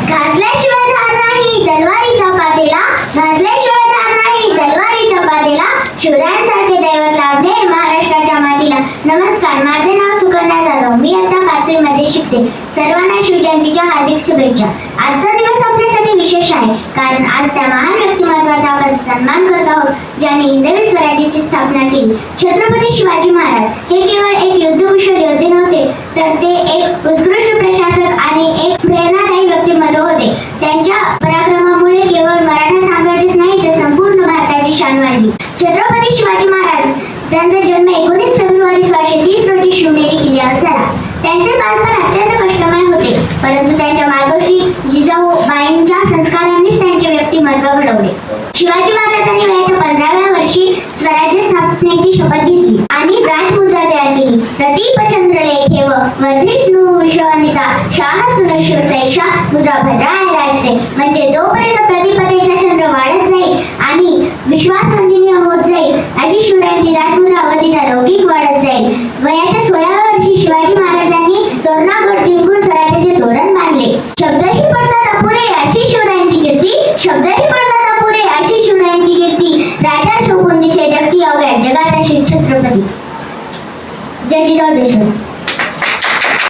घासल्याशिवाय धार नाही तलवारीच्या पातेला, घासल्याशिवाय धार नाही तलवारीच्या पातेला, शिवरायांसारखे दैवत लाभले महाराष्ट्राच्या मातीला. नमस्कार, माझे नाव सुकन्या जाधव. मी आता 5वी मध्ये शिकते. सर्वांना शिवजयंतीच्या हार्दिक शुभेच्छा. आजचा दिवस आपल्यासाठी विशेष आहे, कारण आज त्या महान व्यक्तिमत्वाचा आपण सन्मान करत आहोत ज्यांनी हिंदवी स्वराज्याची स्थापना केली. छत्रपती शिवाजी महाराज हे केवळ एक युद्धकुशल योद्धे नव्हते, तर ते एक उत्कृष्ट प्रशासक आणि एक प्रेरणादायी व्यक्तिमत्व होते. त्यांच्या पराक्रमामुळे केवळ मराठा साम्राज्यच नाही, तर संपूर्ण भारताची शान वाढली. छत्रपती शिवाजी महाराज ज्यांचा जन्म 19 फेब्रुवारी 1630 रोजी शिवनेरी किल्ल्यावर झाला. त्यांचे बालपण अत्यंत कष्टमय होते, परंतु त्यांच्या मातोश्री जिजाऊबाईंच्या संस्कारांनीच त्यांचे व्यक्तिमत्व घडवले. शिवाजी महाराजांनी वयाच्या 15व्या वर्षी स्वराज्य स्थापनेची शपथ घेतली आणि राजमुद्रा तयार केली. प्रतीपचंद्रलेखे व वर्धिष्णू विश्ववंदिता शाह सुनशिवसैषा मुद्रा भद्राय राजते. म्हणजे जोपर्यंत प्रतिपदेचा चंद्र वाढत जाईल आणि विश्वासवंदनीय होत जाईल, अशी शिवरायांची राजमुद्रा व तिचा लौकिक वाढत जाईल. वयाच्या 16व्या वर्षी शिवाजी महाराजांनी तोरणागड जिंकून स्वराज्याचे धोरण बांधले. शब्दही पडतात अपुरे अशी शिवरायांची कीर्ती, शब्दही पडतात अपुरे अशी शिवरायांची कीर्ती. राजा शोभून दिसे जगती अवघ्या जगात असे छत्रपती. जय जिजाऊ देशमुख.